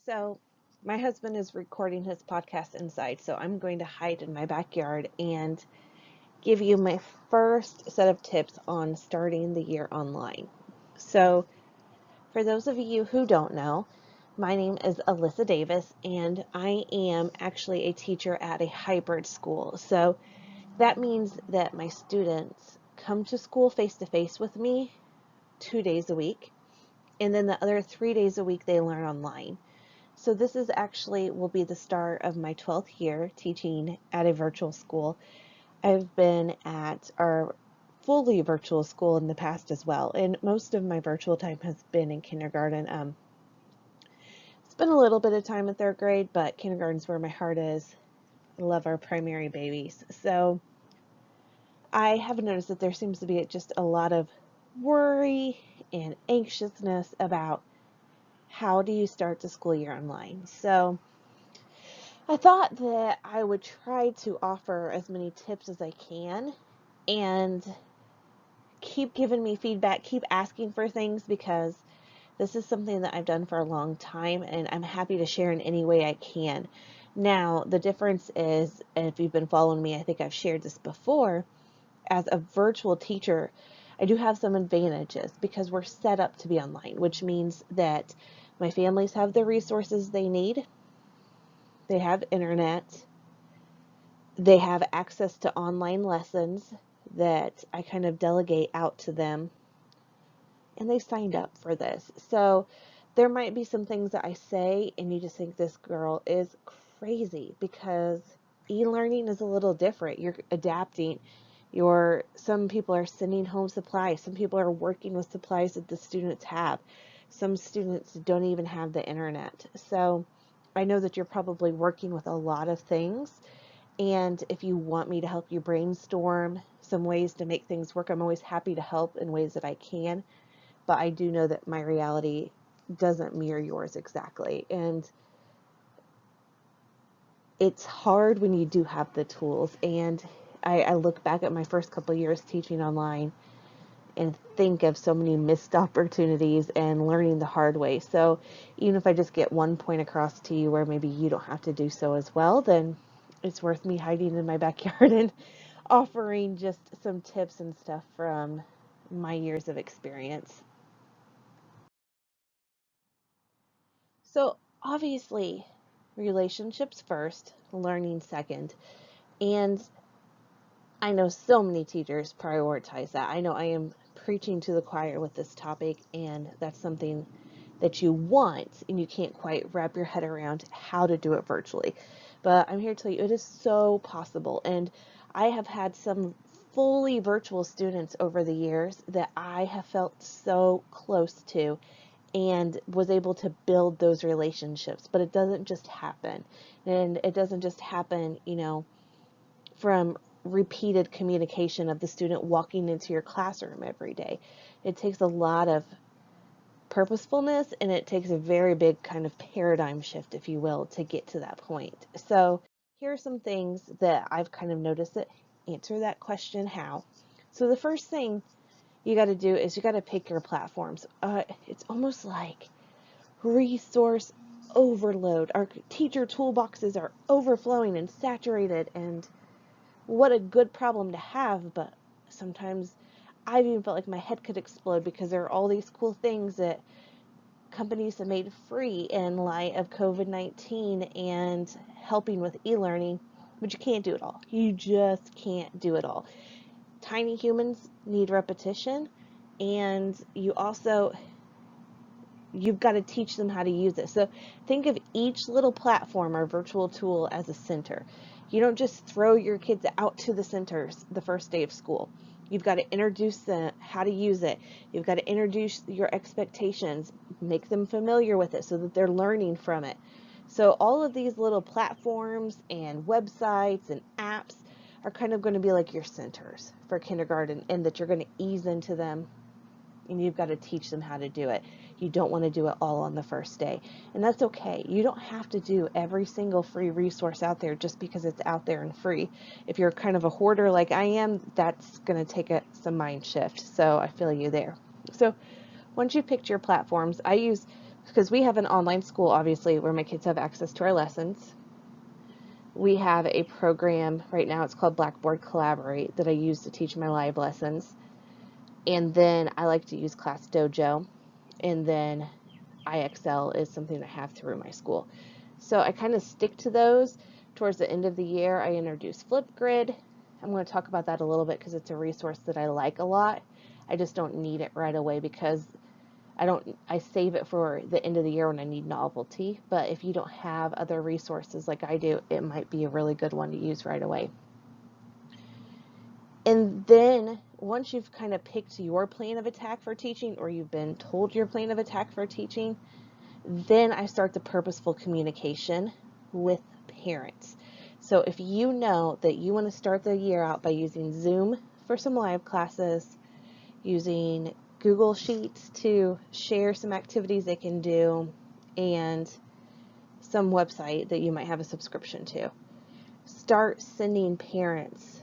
So, my husband is recording his podcast inside, so I'm going to hide in my backyard and give you my first set of tips on starting the year online. So, for those of you who don't know, my name is Alyssa Davis, and I am actually a teacher at a hybrid school. So, that means that my students come to school face to face with me 2 days a week, and then the other 3 days a week they learn online. So this is actually will be the start of my 12th year teaching at a virtual school. I've been at our fully virtual school in the past as well, and most of my virtual time has been in kindergarten. Spent a little bit of time in third grade, but kindergarten's where my heart is. I love our primary babies. So I have noticed that there seems to be just a lot of worry and anxiousness about how do you start the school year online. So I thought that I would try to offer as many tips as I can and keep giving me feedback, keep asking for things, because this is something that I've done for a long time and I'm happy to share in any way I can. Now, the difference is, and if you've been following me, I think I've shared this before, as a virtual teacher, I do have some advantages because we're set up to be online, which means that my families have the resources they need. They have internet. They have access to online lessons that I kind of delegate out to them, and they signed up for this. So there might be some things that I say and you just think this girl is crazy, because e-learning is a little different. You're adapting. Some people are sending home supplies. Some people are working with supplies that the students have. Some students don't even have the internet. So I know that you're probably working with a lot of things. And if you want me to help you brainstorm some ways to make things work, I'm always happy to help in ways that I can. But I do know that my reality doesn't mirror yours exactly. And it's hard when you do have the tools. And I look back at my first couple of years teaching online and think of so many missed opportunities and learning the hard way. So even if I just get one point across to you where maybe you don't have to do so as well, then it's worth me hiding in my backyard and offering just some tips and stuff from my years of experience. So obviously, relationships first, learning second. And I know so many teachers prioritize that. I know I am preaching to the choir with this topic, and that's something that you want, and you can't quite wrap your head around how to do it virtually. But I'm here to tell you it is so possible. And I have had some fully virtual students over the years that I have felt so close to and was able to build those relationships. But it doesn't just happen. And it doesn't just happen, from repeated communication of the student walking into your classroom every day. It takes a lot of purposefulness, and it takes a very big kind of paradigm shift, if you will, to get to that point. So here are some things that I've kind of noticed that answer that question, how. So the first thing you got to do is you got to pick your platforms. It's almost like resource overload. Our teacher toolboxes are overflowing and saturated, and what a good problem to have, but sometimes I've even felt like my head could explode because there are all these cool things that companies have made free in light of COVID-19 and helping with e-learning, but you can't do it all. You just can't do it all. Tiny humans need repetition, and you've got to teach them how to use it. So think of each little platform or virtual tool as a center. You don't just throw your kids out to the centers the first day of school. You've got to introduce them how to use it. You've got to introduce your expectations, make them familiar with it so that they're learning from it. So all of these little platforms and websites and apps are kind of going to be like your centers for kindergarten, and that you're going to ease into them, and you've got to teach them how to do it. You don't want to do it all on the first day, and that's okay. You don't have to do every single free resource out there just because it's out there and free. If you're kind of a hoarder like I am, that's going to take some mind shift. So I feel you there. So once you've picked your platforms, I use because we have an online school, obviously, where my kids have access to our lessons. We have a program right now, it's called Blackboard Collaborate, that I use to teach my live lessons. And then I like to use Class Dojo. And then IXL is something I have through my school. So I kind of stick to those. Towards the end of the year, I introduced Flipgrid. I'm going to talk about that a little bit because it's a resource that I like a lot. I just don't need it right away because I save it for the end of the year when I need novelty. But if you don't have other resources like I do, it might be a really good one to use right away. And then once you've kind of picked your plan of attack for teaching, or you've been told your plan of attack for teaching, then I start the purposeful communication with parents. So if you know that you want to start the year out by using Zoom for some live classes, using Google Sheets to share some activities they can do, and some website that you might have a subscription to, start sending parents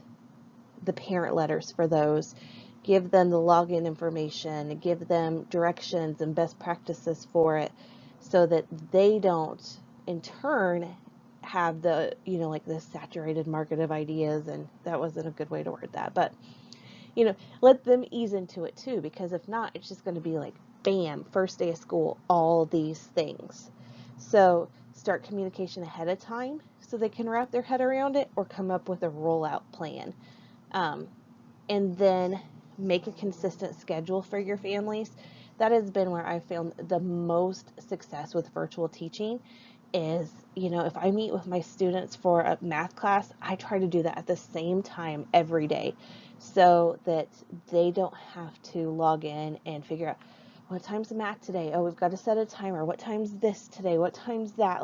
the parent letters for those. Give them the login information, give them directions and best practices for it, so that they don't in turn have the, like the saturated market of ideas. And that wasn't a good way to word that, but let them ease into it too, because if not, it's just going to be like, bam, first day of school, all these things. So start communication ahead of time so they can wrap their head around it or come up with a rollout plan. And then make a consistent schedule for your families. That has been where I found the most success with virtual teaching is, if I meet with my students for a math class, I try to do that at the same time every day so that they don't have to log in and figure out what time's the math today. Oh, we've got to set a timer. What time's this today? What time's that?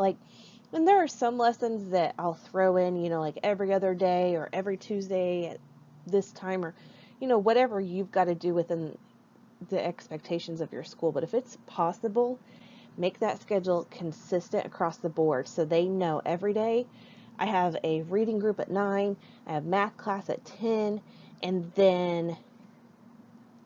And there are some lessons that I'll throw in, like every other day or every Tuesday at this time, or, whatever you've got to do within the expectations of your school. But if it's possible, make that schedule consistent across the board so they know every day I have a reading group at 9, I have math class at 10, and then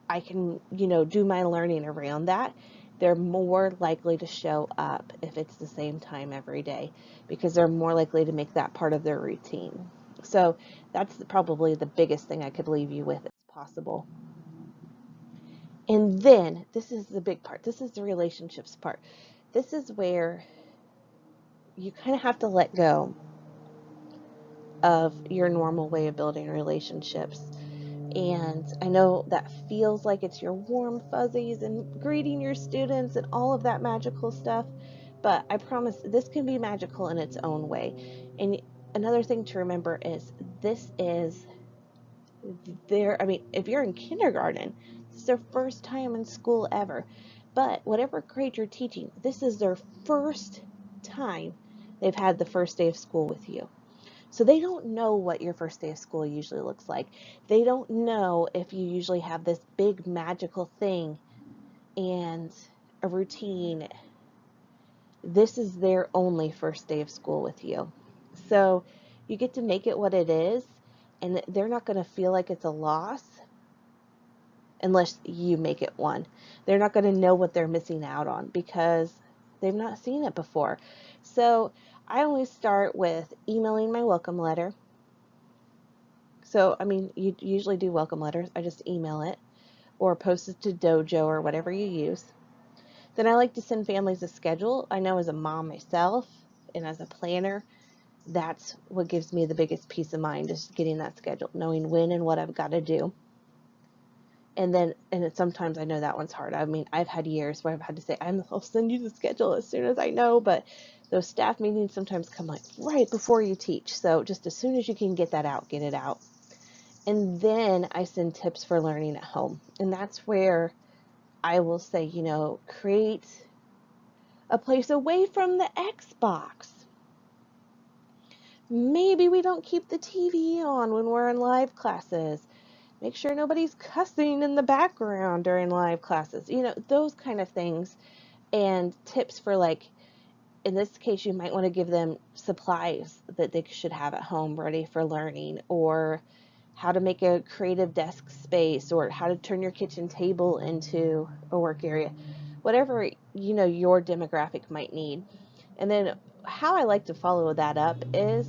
I can, do my learning around that. They're more likely to show up if it's the same time every day because they're more likely to make that part of their routine. So that's probably the biggest thing I could leave you with, if possible. And then this is the big part. This is the relationships part. This is where you kind of have to let go of your normal way of building relationships. And I know that feels like it's your warm fuzzies and greeting your students and all of that magical stuff, but I promise this can be magical in its own way. And another thing to remember is this is if you're in kindergarten, this is their first time in school ever. But whatever grade you're teaching, this is their first time they've had the first day of school with you. So they don't know what your first day of school usually looks like. They don't know if you usually have this big magical thing and a routine. This is their only first day of school with you. So you get to make it what it is, and they're not going to feel like it's a loss unless you make it one. They're not going to know what they're missing out on because they've not seen it before. So I always start with emailing my welcome letter. So, you usually do welcome letters. I just email it or post it to Dojo or whatever you use. Then I like to send families a schedule. I know as a mom myself and as a planner, that's what gives me the biggest peace of mind, is getting that schedule, knowing when and what I've got to do. And sometimes I know that one's hard. I've had years where I've had to say, I'll send you the schedule as soon as I know, but those staff meetings sometimes come right before you teach. So just as soon as you can get that out, get it out. And then I send tips for learning at home. And that's where I will say, create a place away from the Xbox. Maybe we don't keep the TV on when we're in live classes. Make sure nobody's cussing in the background during live classes. Those kind of things. And tips for, in this case, you might want to give them supplies that they should have at home ready for learning, or how to make a creative desk space, or how to turn your kitchen table into a work area. Whatever your demographic might need. And then how I like to follow that up is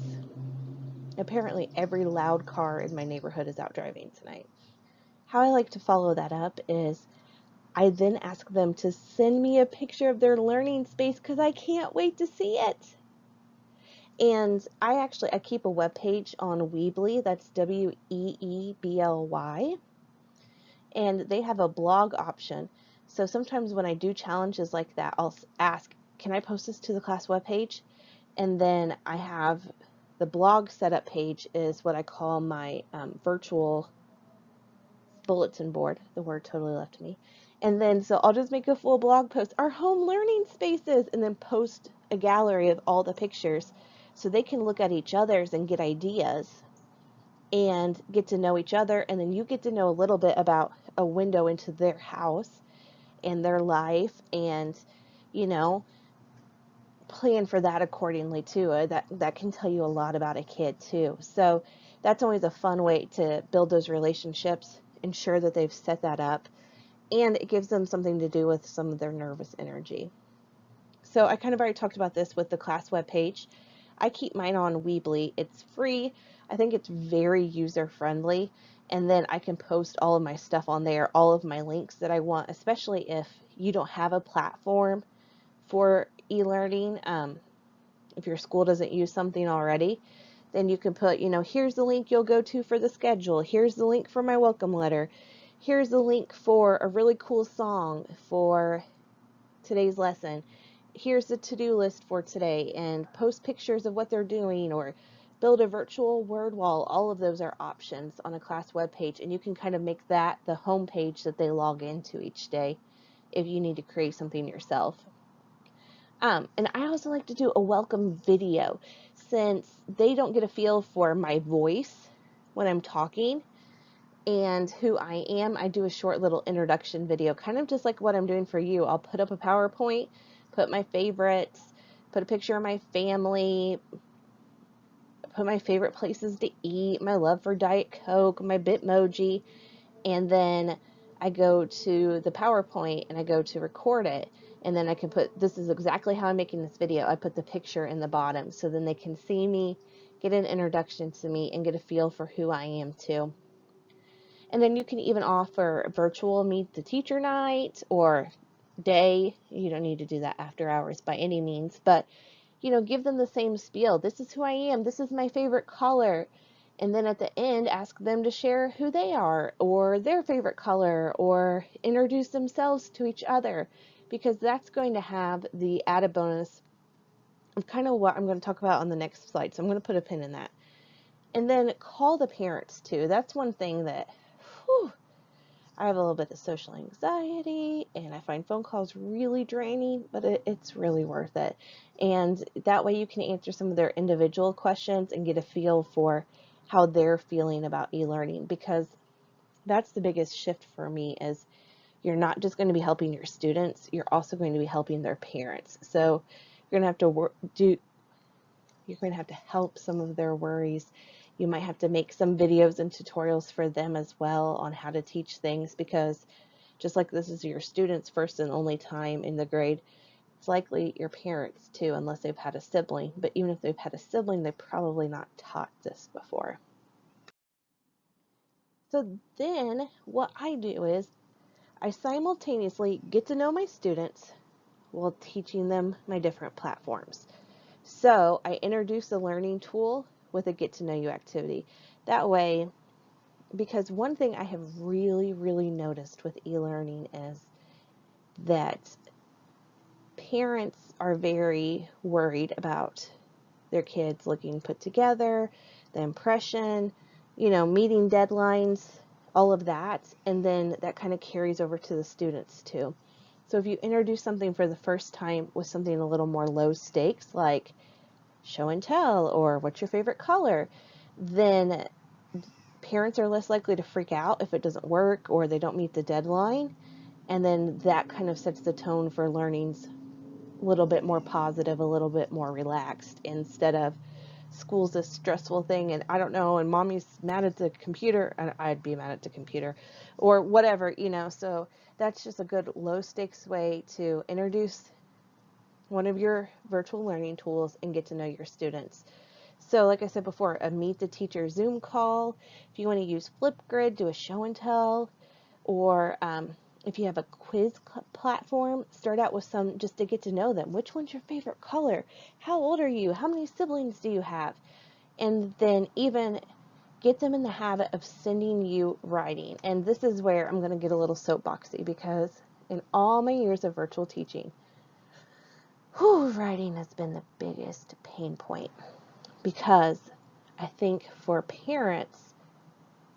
apparently every loud car in my neighborhood is out driving tonight. How I like to follow that up is I then ask them to send me a picture of their learning space because I can't wait to see it. And I keep a web page on Weebly, that's Weebly, and they have a blog option. So sometimes when I do challenges like that, I'll ask, can I post this to the class webpage? And then I have the blog setup page is what I call my virtual bulletin board. The word totally left me. And then so I'll just make a full blog post, our home learning spaces, and then post a gallery of all the pictures so they can look at each other's and get ideas and get to know each other. And then you get to know a little bit about a window into their house and their life, and plan for that accordingly too. That can tell you a lot about a kid too. So that's always a fun way to build those relationships, ensure that they've set that up, and it gives them something to do with some of their nervous energy. So I kind of already talked about this with the class web page. I keep mine on Weebly. It's free. I think it's very user friendly. And then I can post all of my stuff on there, all of my links that I want, especially if you don't have a platform for e-learning. If your school doesn't use something already, then you can put, here's the link you'll go to for the schedule. Here's the link for my welcome letter. Here's the link for a really cool song for today's lesson. Here's the to-do list for today, and post pictures of what they're doing or build a virtual word wall. All of those are options on a class web page, and you can kind of make that the home page that they log into each day if you need to create something yourself. And I also like to do a welcome video since they don't get a feel for my voice when I'm talking and who I am. I do a short little introduction video, kind of just like what I'm doing for you. I'll put up a PowerPoint, put my favorites, put a picture of my family, put my favorite places to eat, my love for Diet Coke, my Bitmoji, and then I go to the PowerPoint and I go to record it. And then I can put, this is exactly how I'm making this video. I put the picture in the bottom so then they can see me, get an introduction to me, and get a feel for who I am too. And then you can even offer virtual meet the teacher night or day. You don't need to do that after hours by any means, but give them the same spiel. This is who I am. This is my favorite color. And then at the end, ask them to share who they are or their favorite color or introduce themselves to each other, because that's going to have the added bonus of kind of what I'm going to talk about on the next slide. So I'm going to put a pin in that. And then call the parents too. That's one thing that, I have a little bit of social anxiety and I find phone calls really draining, but it's really worth it. And that way you can answer some of their individual questions and get a feel for how they're feeling about e-learning, because that's the biggest shift for me is you're not just going to be helping your students, you're also going to be helping their parents. So you're going to have to help some of their worries. You might have to make some videos and tutorials for them as well on how to teach things, because just like this is your students' first and only time in the grade, it's likely your parents too, unless they've had a sibling. But even if they've had a sibling, they've probably not taught this before. So then what I do is I simultaneously get to know my students while teaching them my different platforms. So I introduce a learning tool with a get to know you activity. That way, because one thing I have really, really noticed with e-learning is that parents are very worried about their kids looking put together, the impression, meeting deadlines, all of that. And then that kind of carries over to the students too. So if you introduce something for the first time with something a little more low stakes, like show and tell or what's your favorite color, then parents are less likely to freak out if it doesn't work or they don't meet the deadline. And then that kind of sets the tone for learning's a little bit more positive, a little bit more relaxed, instead of school's a stressful thing and I don't know, and mommy's mad at the computer, and I'd be mad at the computer or whatever, so that's just a good low stakes way to introduce one of your virtual learning tools and get to know your students. So like I said before, a meet the teacher Zoom call. If you want to use Flipgrid, do a show and tell, or if you have a quiz platform, start out with some just to get to know them. Which one's your favorite color? How old are you? How many siblings do you have? And then even get them in the habit of sending you writing. And this is where I'm going to get a little soapboxy, because in all my years of virtual teaching, writing has been the biggest pain point, because I think for parents,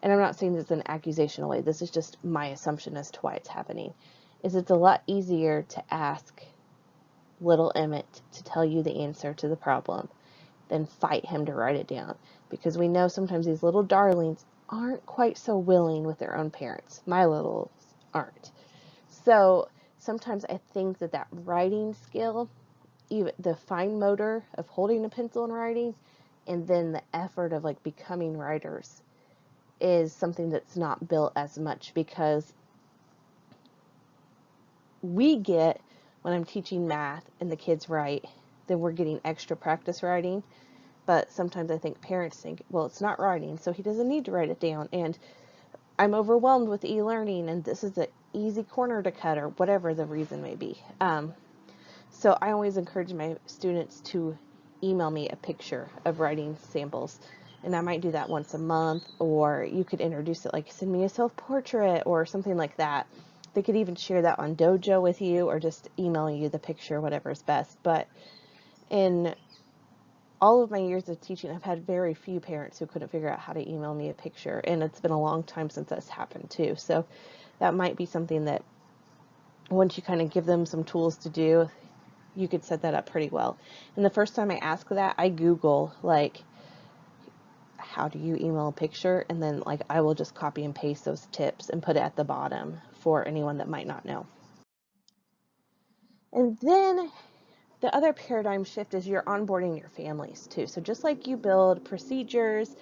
and I'm not saying this in an accusational way, this is just my assumption as to why it's happening, is it's a lot easier to ask little Emmett to tell you the answer to the problem than fight him to write it down. Because we know sometimes these little darlings aren't quite so willing with their own parents. My littles aren't. So sometimes I think that writing skill, even the fine motor of holding a pencil and writing, and then the effort of like becoming writers, is something that's not built as much, because we get, when I'm teaching math and the kids write, then we're getting extra practice writing. But sometimes I think parents think, well, it's not writing, so he doesn't need to write it down. And I'm overwhelmed with e-learning, and this is an easy corner to cut, or whatever the reason may be. So I always encourage my students to email me a picture of writing samples. And I might do that once a month, or you could introduce it like send me a self-portrait or something like that. They could even share that on Dojo with you, or just email you the picture, whatever is best. But in all of my years of teaching, I've had very few parents who couldn't figure out how to email me a picture, and it's been a long time since that's happened too. So that might be something that once you kind of give them some tools to do, you could set that up pretty well. And the first time I ask that, I Google like, how do you email a picture? And then like I will just copy and paste those tips and put it at the bottom for anyone that might not know. And then the other paradigm shift is you're onboarding your families too. So just like you build procedures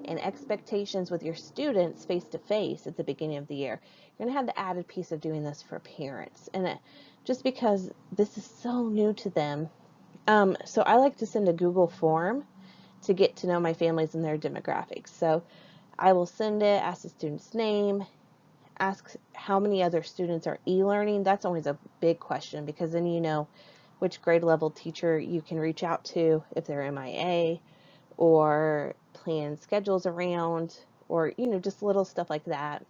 and expectations with your students face to face at the beginning of the year, you're going to have the added piece of doing this for parents. And just because this is so new to them. So I like to send a Google form to get to know my families and their demographics. So I will send it, ask the student's name, ask how many other students are e-learning. That's always a big question, because then you know which grade level teacher you can reach out to if they're MIA, or plan schedules around, or just little stuff like that.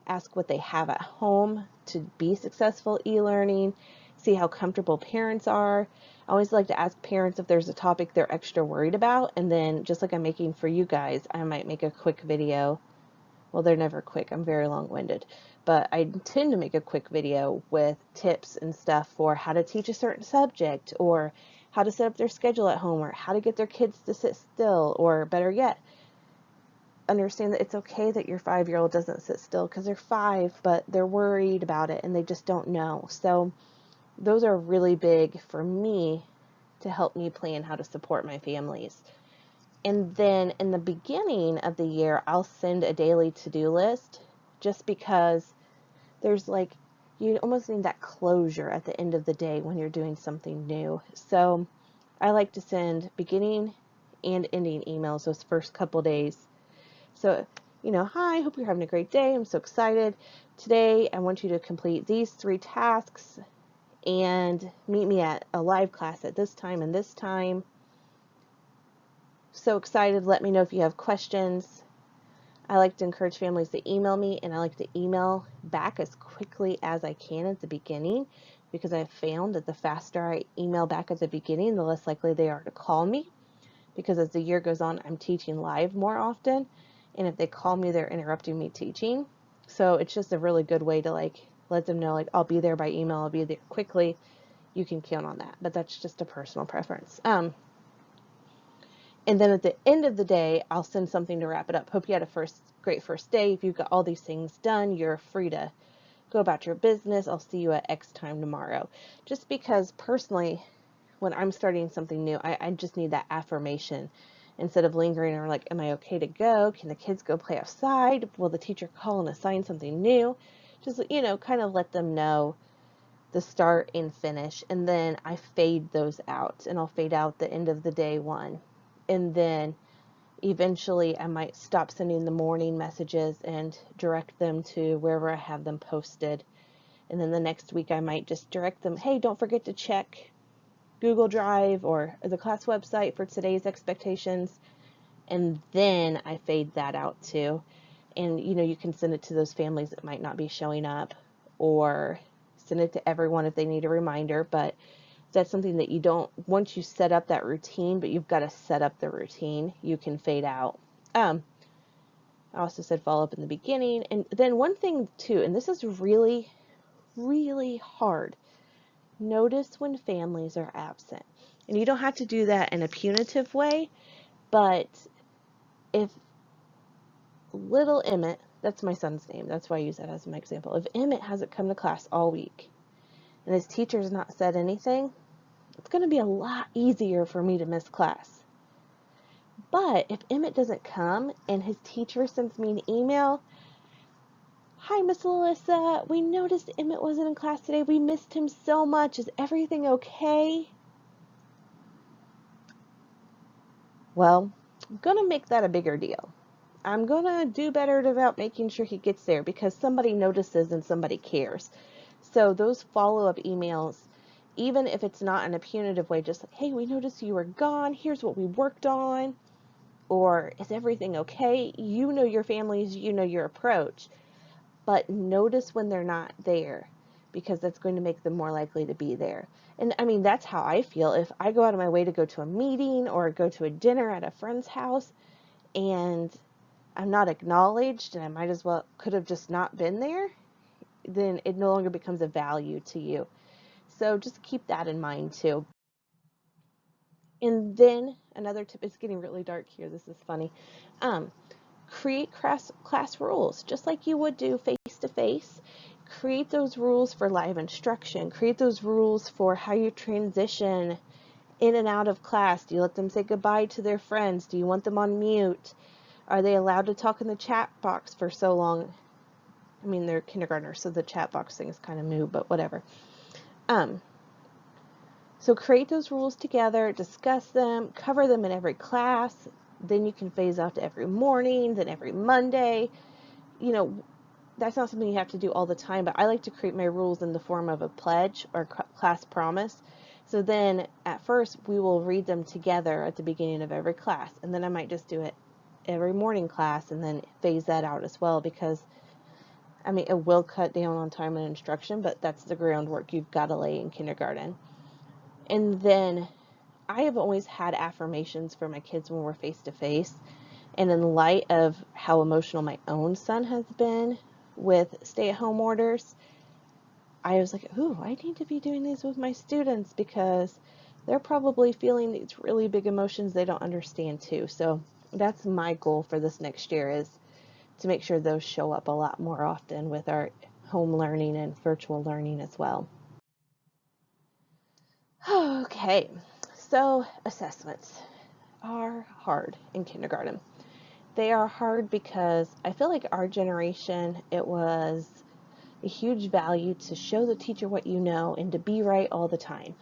Ask what they have at home to be successful e-learning, see how comfortable parents are. I always like to ask parents if there's a topic they're extra worried about, and then just like I'm making for you guys, I might make a quick video. Well, they're never quick. I'm very long-winded. But I tend to make a quick video with tips and stuff for how to teach a certain subject, or how to set up their schedule at home, or how to get their kids to sit still, or better yet, understand that it's okay that your 5-year-old doesn't sit still because they're 5, but they're worried about it and they just don't know. So those are really big for me to help me plan how to support my families. And then in the beginning of the year, I'll send a daily to-do list, just because there's like, you almost need that closure at the end of the day when you're doing something new. So I like to send beginning and ending emails those first couple days. So, hi, hope you're having a great day. I'm so excited. Today, I want you to complete these 3 tasks and meet me at a live class at this time and this time. So excited. Let me know if you have questions. I like to encourage families to email me, and I like to email back as quickly as I can at the beginning, because I've found that the faster I email back at the beginning, the less likely they are to call me, because as the year goes on, I'm teaching live more often, and if they call me, they're interrupting me teaching. So it's just a really good way to let them know, I'll be there by email, I'll be there quickly. You can count on that, but that's just a personal preference. And then at the end of the day, I'll send something to wrap it up. Hope you had a great first day. If you've got all these things done, you're free to go about your business. I'll see you at X time tomorrow. Just because personally, when I'm starting something new, I just need that affirmation. Instead of lingering or am I okay to go? Can the kids go play outside? Will the teacher call and assign something new? Just, kind of let them know the start and finish. And then I fade those out, and I'll fade out the end of the day one. And then eventually I might stop sending the morning messages and direct them to wherever I have them posted. And then the next week I might just direct them, hey, don't forget to check Google Drive or the class website for today's expectations. And then I fade that out too. And you can send it to those families that might not be showing up, or send it to everyone if they need a reminder. But that's something that you don't, once you set up that routine, but you've got to set up the routine, you can fade out. I also said follow up in the beginning. And then one thing too, and this is really, really hard, notice when families are absent. And you don't have to do that in a punitive way, but if little Emmett, that's my son's name, that's why I use that as my example. If Emmett hasn't come to class all week and his teacher's not said anything, it's going to be a lot easier for me to miss class. But if Emmett doesn't come and his teacher sends me an email, hi, Miss Alyssa, we noticed Emmett wasn't in class today. We missed him so much. Is everything okay? Well, I'm going to make that a bigger deal. I'm going to do better about making sure he gets there because somebody notices and somebody cares. So those follow-up emails, even if it's not in a punitive way, just like, hey, we noticed you were gone. Here's what we worked on. Or is everything okay? You know your families, you know your approach. But notice when they're not there, because that's going to make them more likely to be there. And I mean, that's how I feel. If I go out of my way to go to a meeting or go to a dinner at a friend's house and I'm not acknowledged and I might as well could have just not been there, then it no longer becomes a value to you. So just keep that in mind too. And then another tip, it's getting really dark here, this is funny. Create class rules, just like you would do face-to-face. Create those rules for live instruction. Create those rules for how you transition in and out of class. Do you let them say goodbye to their friends? Do you want them on mute? Are they allowed to talk in the chat box for so long? I mean, they're kindergartners, so the chat box thing is kind of new, but whatever. So create those rules together, discuss them, cover them in every class. Then you can phase out to every morning, then every Monday. That's not something you have to do all the time, but I like to create my rules in the form of a pledge or class promise. So then at first we will read them together at the beginning of every class, and then I might just do it every morning class and then phase that out as well, because I mean, it will cut down on time and instruction, but that's the groundwork you've got to lay in kindergarten. And then I have always had affirmations for my kids when we're face to face. And in light of how emotional my own son has been with stay-at-home orders, I was like, ooh, I need to be doing these with my students because they're probably feeling these really big emotions they don't understand too. So that's my goal for this next year, is to make sure those show up a lot more often with our home learning and virtual learning as well. Okay, so assessments are hard in kindergarten. They are hard because I feel like our generation, it was a huge value to show the teacher what you know and to be right all the time.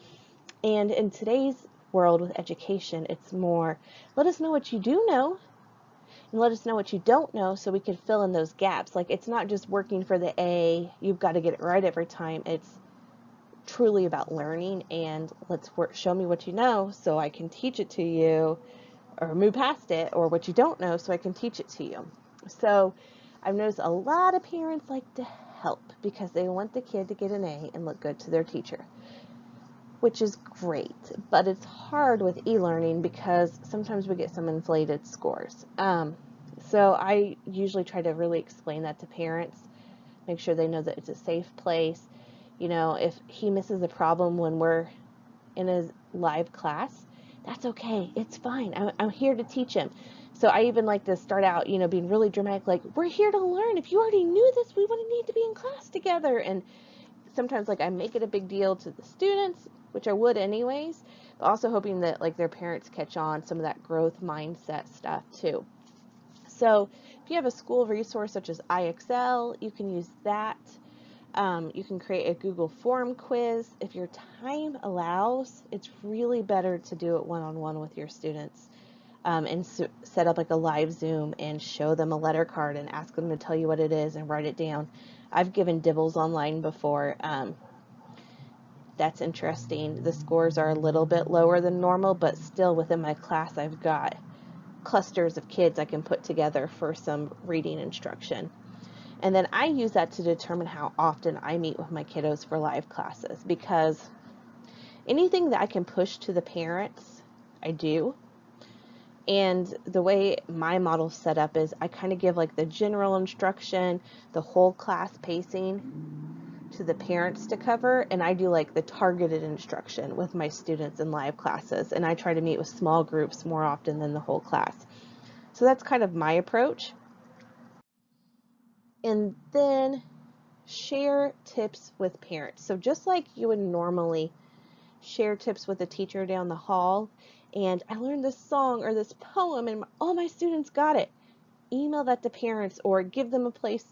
And in today's world with education, it's more, let us know what you do know and let us know what you don't know so we can fill in those gaps. Like, it's not just working for the A, you've got to get it right every time. It's truly about learning, and show me what you know so I can teach it to you, or move past it, or what you don't know so I can teach it to you. So I've noticed a lot of parents like to help because they want the kid to get an A and look good to their teacher, which is great, but it's hard with e-learning because sometimes we get some inflated scores. So I usually try to really explain that to parents, make sure they know that it's a safe place. If he misses a problem when we're in a live class, that's okay. It's fine. I'm here to teach him. So I even like to start out, being really dramatic, like, we're here to learn. If you already knew this, we wouldn't need to be in class together. And sometimes, like, I make it a big deal to the students, which I would anyways, but also hoping that, like, their parents catch on some of that growth mindset stuff too. So if you have a school resource such as IXL, you can use that. You can create a Google form quiz. If your time allows, it's really better to do it one-on-one with your students, and set up like a live Zoom and show them a letter card and ask them to tell you what it is and write it down. I've given dibbles online before. That's interesting. The scores are a little bit lower than normal, but still within my class I've got clusters of kids I can put together for some reading instruction. And then I use that to determine how often I meet with my kiddos for live classes, because anything that I can push to the parents, I do. And the way my model's set up is I kind of give like the general instruction, the whole class pacing to the parents to cover, and I do like the targeted instruction with my students in live classes, and I try to meet with small groups more often than the whole class. So that's kind of my approach. And then share tips with parents. So just like you would normally share tips with a teacher down the hall, and I learned this song or this poem and all my students got it, email that to parents or give them a place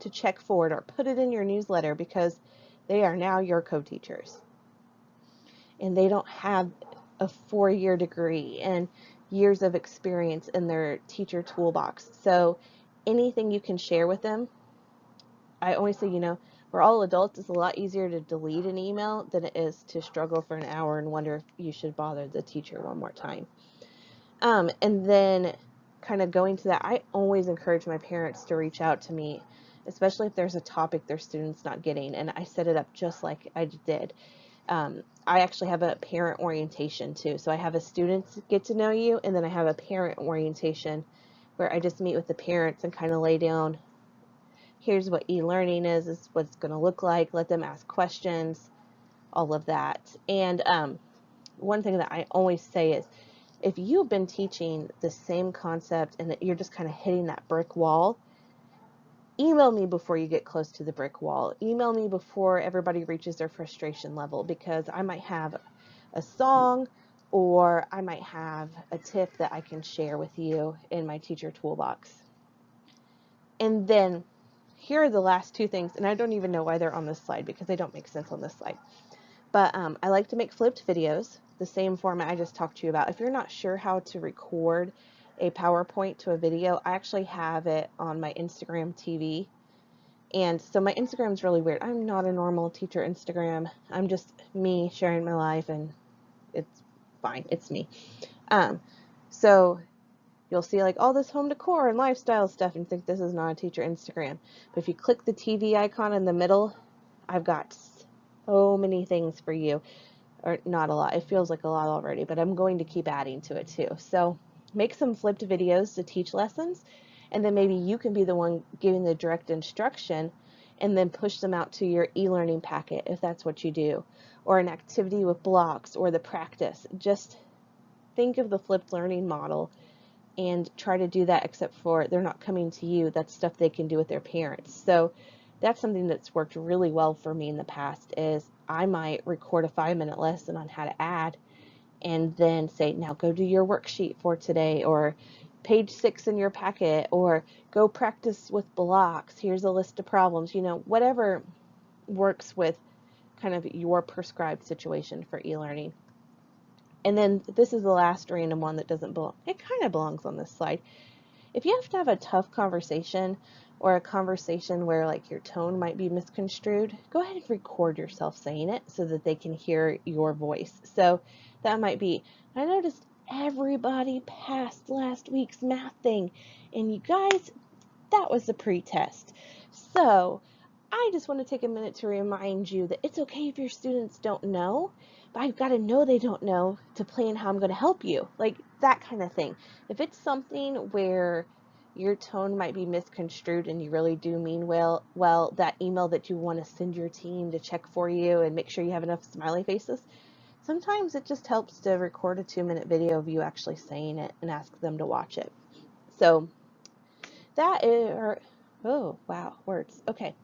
to check for it or put it in your newsletter, because they are now your co-teachers and they don't have a 4-year degree and years of experience in their teacher toolbox. So anything you can share with them, I always say, we're all adults. It's a lot easier to delete an email than it is to struggle for an hour and wonder if you should bother the teacher one more time. And then kind of going to that, I always encourage my parents to reach out to me, especially if there's a topic their student's not getting. And I set it up just like I did. I actually have a parent orientation too. So I have a students get to know you, and then I have a parent orientation where I just meet with the parents and kind of lay down, here's what e-learning is what it's going to look like, let them ask questions, all of that. And one thing that I always say is, if you've been teaching the same concept and that you're just kind of hitting that brick wall, email me before you get close to the brick wall. Email me before everybody reaches their frustration level, because I might have a song or I might have a tip that I can share with you in my teacher toolbox. And then here are the last two things, and I don't even know why they're on this slide because they don't make sense on this slide. But I like to make flipped videos, the same format I just talked to you about. If you're not sure how to record a PowerPoint to a video, I actually have it on my Instagram TV. And so my Instagram is really weird. I'm not a normal teacher Instagram. I'm just me sharing my life, and it's fine. It's me. So you'll see like all this home decor and lifestyle stuff and think this is not a teacher Instagram. But if you click the TV icon in the middle, I've got so many things for you. Or not a lot. It feels like a lot already, but I'm going to keep adding to it too. So make some flipped videos to teach lessons, and then maybe you can be the one giving the direct instruction and then push them out to your e-learning packet if that's what you do, or an activity with blocks or the practice. Just think of the flipped learning model and try to do that, except for they're not coming to you. That's stuff they can do with their parents. So that's something that's worked really well for me in the past, is I might record a 5-minute lesson on how to add and then say, now go do your worksheet for today, or page 6 in your packet, or go practice with blocks. Here's a list of problems, whatever works with kind of your prescribed situation for e-learning. And then this is the last random one that doesn't belong. It kind of belongs on this slide. If you have to have a tough conversation, or a conversation where like your tone might be misconstrued, go ahead and record yourself saying it so that they can hear your voice. So that might be, I noticed everybody passed last week's math thing, and you guys, that was the pre-test. So I just want to take a minute to remind you that it's okay if your students don't know, but I've got to know they don't know to plan how I'm going to help you. Like that kind of thing. If it's something where your tone might be misconstrued and you really do mean well, that email that you want to send your team to check for you and make sure you have enough smiley faces, sometimes it just helps to record a 2-minute video of you actually saying it and ask them to watch it. So that is, oh wow, words. Okay.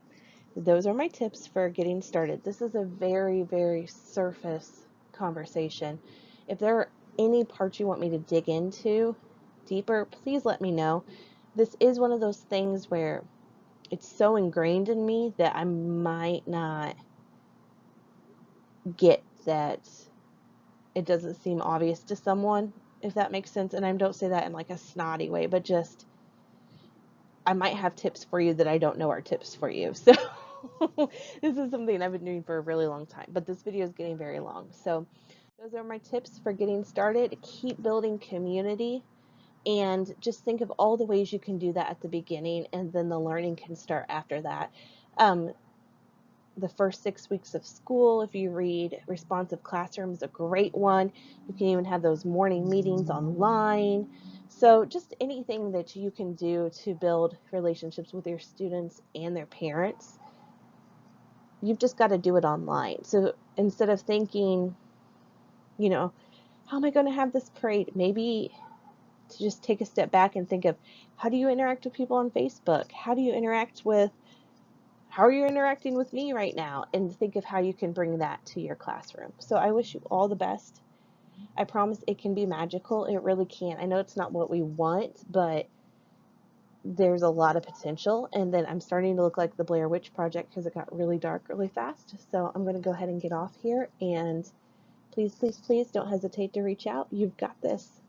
Those are my tips for getting started. This is a very, very surface conversation. If there are any parts you want me to dig into deeper, please let me know. This is one of those things where it's so ingrained in me that I might not get that it doesn't seem obvious to someone, if that makes sense. And I don't say that in like a snotty way, but just I might have tips for you that I don't know are tips for you. So this is something I've been doing for a really long time, but this video is getting very long. So those are my tips for getting started. Keep building community and just think of all the ways you can do that at the beginning, and then the learning can start after that. The first 6 weeks of school, if you read Responsive Classroom, is a great one. You can even have those morning meetings online. So just anything that you can do to build relationships with your students and their parents, you've just got to do it online. So instead of thinking, how am I going to have this parade? Maybe to just take a step back and think of, how do you interact with people on Facebook? How are you interacting with me right now? And think of how you can bring that to your classroom. So I wish you all the best. I promise it can be magical. It really can. I know it's not what we want, but there's a lot of potential. And then I'm starting to look like the Blair Witch Project because it got really dark really fast. So I'm going to go ahead and get off here. And please, please, please don't hesitate to reach out. You've got this.